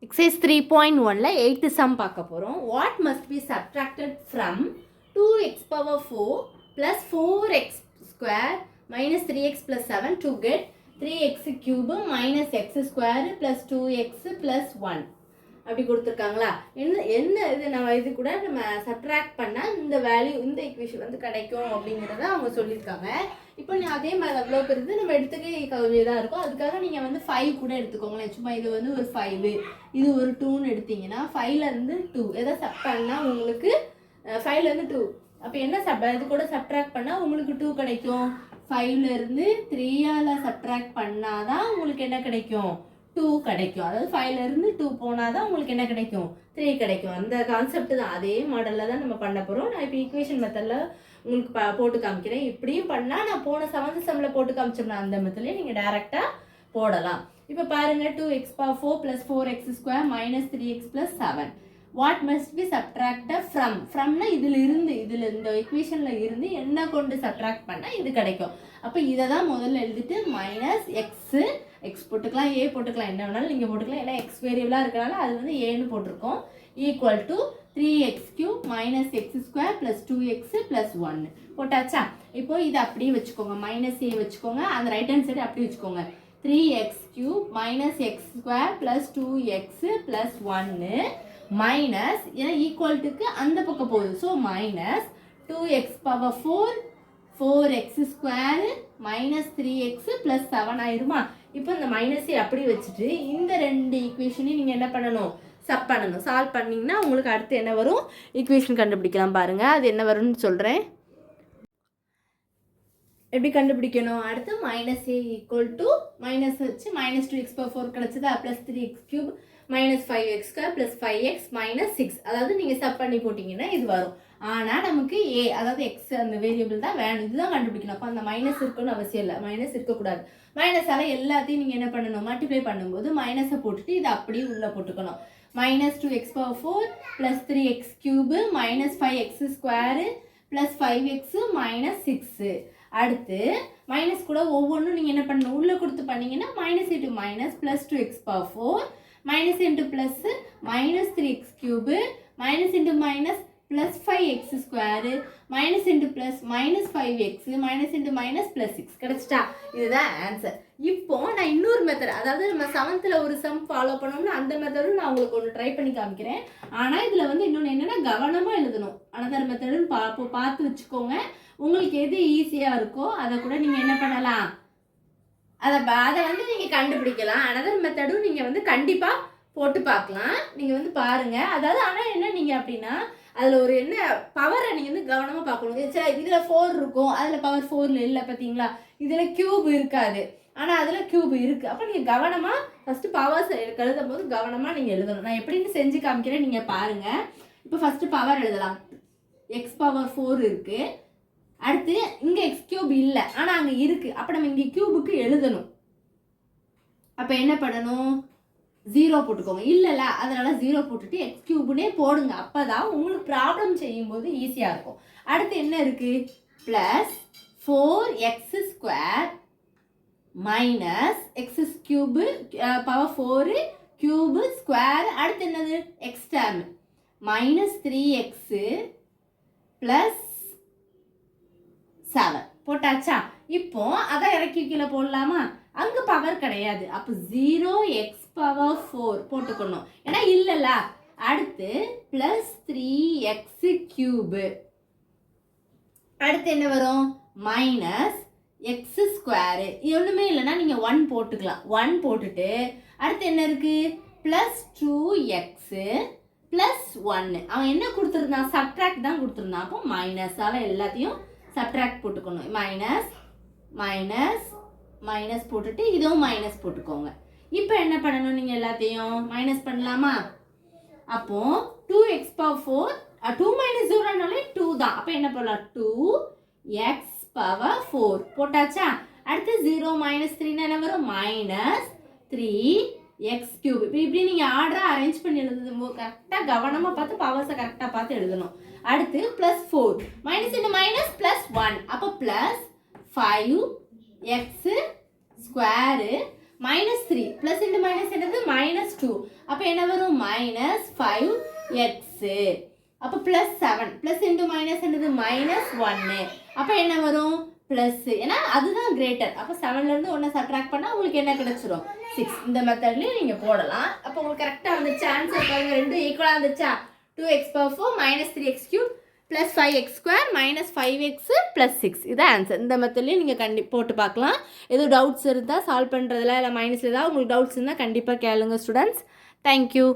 Exercise 3.1ல 8th sum பார்க்க போகிறோம். What must be subtracted from 2x power 4 plus 4x square minus 3x plus 7 to get 3x cube minus x square plus 2x plus 1 அப்படி கொடுத்துருக்காங்களா? என்ன இது நம்ம இது கூட நம்ம சப்ட்ராக்ட் பண்ணால் இந்த வேல்யூ இந்த ஈக்குவேஷன் வந்து கிடைக்கும் அப்படிங்கிறத அவங்க சொல்லியிருக்காங்க. இப்போ அதே மாதிரி அவ்வளோ பெருது நம்ம எடுத்துக்க தான் இருக்கும். அதுக்காக நீங்கள் வந்து 5 கூட எடுத்துக்கோங்களேன். சும்மா இது வந்து ஒரு 5, இது ஒரு 2ன்னு எடுத்தீங்கன்னா 5லேருந்து 2 எதை சப் பண்ணால் உங்களுக்கு 5லேருந்து 2 அப்போ என்ன இது கூட சப்ட்ராக்ட் பண்ணால் உங்களுக்கு 2 கிடைக்கும். 5லேருந்து 3ஆல் சப்ட்ராக்ட் பண்ணால் தான் உங்களுக்கு என்ன கிடைக்கும்? 2 கிடைக்கும். அதாவது 5லேருந்து 2 போனால் தான் உங்களுக்கு என்ன கிடைக்கும்? 3 கிடைக்கும். அந்த கான்செப்ட் தான், அதே மாடலில் தான் நம்ம பண்ண போகிறோம். நான் இப்போ ஈக்குவேஷன் மெத்தடில் உங்களுக்கு போட்டு காமிக்கிறேன். இப்படியும் பண்ணால் நான் போன 7th சம்மில் போட்டு காமிச்சோம்னா அந்த மெத்தட்லேயே நீங்கள் டேரெக்டாக போடலாம். இப்போ பாருங்கள், 2x power 4 plus 4x square minus 3x plus 7. What must be subtracted ஃப்ரம்னா இதில் இந்த ஈக்குவேஷனில் இருந்து என்ன கொண்டு சப்ட்ராக்ட் பண்ணால் இது கிடைக்கும். அப்போ இதை தான் முதல்ல எழுதிட்டு மைனஸ் எக்ஸ் போட்டுக்கலாம், ஏ போட்டுக்கலாம், என்ன வேணாலும் நீங்கள் போட்டுக்கலாம். ஏன்னா எக்ஸ் வேரியபிளாக இருக்கிறனால அது வந்து ஏன்னு போட்டிருக்கோம். Equal to 3x³ minus X square plus 2x plus 1 போட்டாச்சா? இப்போ இதை அப்படியே வச்சுக்கோங்க, மைனஸ் ஏ வச்சுக்கோங்க, அந்த ரைட் ஹேண்ட் சைடு அப்படியே வச்சுக்கோங்க. 3x³ minus X square plus 2x plus 1 minus, ஏன்னா ஈக்குவல்ட்டுக்கு அந்த பக்கம் போகுது. So minus 2x power 4 4x square minus 3x plus 7 ஆயிருமா? இப்போ இந்த மைனஸை அப்படி வச்சுட்டு இந்த ரெண்டு ஈக்குவேஷனையும் நீங்கள் என்ன பண்ணணும்? சப் பண்ணணும். சால்வ் பண்ணிங்கன்னா உங்களுக்கு அடுத்து என்ன வரும்? ஈக்குவேஷன் கண்டுபிடிக்கலாம். பாருங்கள், அது என்ன வரும்னு சொல்கிறேன். எப்படி கண்டுபிடிக்கணும்? அடுத்து minus A equal to minus வச்சு மைனஸ் 2x பவர் 4 கிடச்சதா plus 3x³ minus 5x square plus 5x minus 6. அதாவது நீங்கள் சப் பண்ணி போட்டிங்கன்னா இது வரும். ஆனால் நமக்கு ஏ, அதாவது எக்ஸ் அந்த வேரியபிள் தான் வேணும். இதுதான் கண்டுபிடிக்கணும். அப்போ அந்த மைனஸ் இருக்குன்னு அவசியம் இல்லை, மைனஸ் இருக்கக்கூடாது. மைனஸால் எல்லாத்தையும் நீங்கள் என்ன பண்ணணும்? மல்டிப்ளை பண்ணும்போது மைனஸை போட்டுட்டு இதை அப்படியே உள்ளே போட்டுக்கணும். Minus 2x power 4 plus 3x³ minus 5x square plus 5x minus 6. அடுத்து மைனஸ் கூட ஒவ்வொன்றும் நீங்கள் என்ன பண்ணணும்? உள்ளே கொடுத்து பண்ணிங்கன்னா minus into minus plus 2x power 4 minus into plus minus 3x³ minus into minus plus 5x square minus into plus minus 5x minus into minus plus 6 கிடச்சிட்டா? இதுதான் ஆன்சர். இப்போ நான் இன்னொரு மெத்தட், அதாவது நம்ம 7th ஒரு சம் ஃபாலோ பண்ணோம்னா அந்த மெத்தடும் நான் உங்களுக்கு ஒன்று ட்ரை பண்ணி காமிக்கிறேன். ஆனால் இதில் வந்து இன்னொன்று என்னென்னா கவனமாக எழுதணும். அனதர் மெத்தடுன்னு பார்த்து வச்சுக்கோங்க. உங்களுக்கு எது ஈஸியாக இருக்கோ அதை கூட நீங்கள் என்ன பண்ணலாம்? அதை வந்து நீங்கள் கண்டுபிடிக்கலாம். அனதர் மெத்தடும் நீங்கள் வந்து கண்டிப்பாக போட்டு பார்க்கலாம். நீங்கள் வந்து பாருங்கள். அதாவது ஆனால் என்ன நீங்கள் அப்படின்னா அதில் ஒரு என்ன பவரை நீங்கள் வந்து கவனமாக பார்க்கணும். சரி, இதில் 4 இருக்கும், அதில் பவர் 4 இல்லை பார்த்தீங்களா? இதில் க்யூப் இருக்காது, ஆனால் அதில் க்யூப் இருக்குது. அப்போ நீங்கள் கவனமாக ஃபஸ்ட்டு பவர்ஸ் எழுதும் போது கவனமாக நீங்கள் எழுதணும். நான் எப்படின்னு செஞ்சு காமிக்கிறேன், நீங்கள் பாருங்கள். இப்போ ஃபஸ்ட்டு பவர் எழுதலாம். எக்ஸ் பவர் 4 இருக்குது. அடுத்து இங்கே x³ இல்லை, ஆனால் அங்கே இருக்குது. அப்போ நம்ம இங்கே க்யூபுக்கு எழுதணும். அப்போ என்ன பண்ணணும்? 0 போட்டுக்கோங்க. இல்லைல்ல, அதனால் 0 போட்டுட்டு x³ போடுங்க. அப்போ தான் உங்களுக்கு ப்ராப்ளம் செய்யும்போது ஈஸியாக இருக்கும். அடுத்து என்ன இருக்குது? Plus 4x square minus x³ power 4 cube square. அடுத்து என்னது? X term minus 3x plus 7 போட்டாச்சா? இப்போ அதை இறக்கி கீழே போடலாமா? அங்கே பவர் கிடையாது. அப்போ 0x பவர் 4 போட்டுக்கணும், ஏன்னா இல்லைல்ல. அடுத்து ப்ளஸ் 3x³ அடுத்து என்ன வரும்? Minus X square. ஒன்றுமே இல்லைன்னா நீங்கள் 1 போட்டுக்கலாம். 1 போட்டுட்டு அடுத்து என்ன இருக்குது? Plus 2x plus 1. அவன் என்ன கொடுத்துருந்தான்? சப்ட்ராக்ட் தான் கொடுத்துருந்தான். அப்போ மைனஸால் எல்லாத்தையும் சப்ட்ராக்ட் போட்டுக்கணும். மைனஸ் மைனஸ் மைனஸ் போட்டுட்டு இதுவும் மைனஸ் போட்டுக்கோங்க. இப்போ என்ன பண்ணணும்? நீங்கள் எல்லாத்தையும் மைனஸ் பண்ணலாமா? அப்போ 2x பவர் 4 2 மைனஸ் 0னாலே 2 தான். அப்போ என்ன பண்ணலாம்? 2x பவர் 4 போட்டாச்சா? அடுத்து 0 மைனஸ் 3 என்ன வரும்? Minus 3x³. இப்படி நீங்கள் ஆர்டராக அரேஞ்ச் பண்ணி எழுதும்போது கரெக்டாக கவனமாக பார்த்து பவர்ஸை கரெக்டாக பார்த்து எழுதணும். அடுத்து plus 4 minus into minus plus 1. அப்போ plus 5x square minus 3 plus into minus என்னது மைனஸ் 2. அப்போ என்ன வரும் மைனஸ் 5x. அப்போ ப்ளஸ் 7 ப்ளஸ் இன்ட்டு மைனஸ் என்னது மைனஸ் 1. அப்போ என்ன வரும் ப்ளஸ், ஏன்னா அதுதான் கிரேட்டர். அப்போ 7லேருந்து 1 சப்ட்ராக்ட் பண்ணால் உங்களுக்கு என்ன கிடச்சிரும் 6. இந்த மெத்தட்லேயும் நீங்கள் போடலாம். அப்போ உங்களுக்கு கரெக்டாக வந்துச்சு ஆன்சர் பாருங்க, ரெண்டும் ஈக்குவலாக வந்துச்சா. 2x/4 minus 3x³ plus 5x² minus 5x plus 6. இதான் ஆன்சர். இந்த மெத்தட்லேயும் நீங்கள் போட்டு பார்க்கலாம். எதுவும் டவுட்ஸ் இருந்தால் சால்வ் பண்ணுறதுல இல்லை மைனஸில் ஏதாவது உங்களுக்கு டவுட்ஸ் இருந்தால் கண்டிப்பாக கேளுங்க ஸ்டூடெண்ட்ஸ். தேங்க்யூ.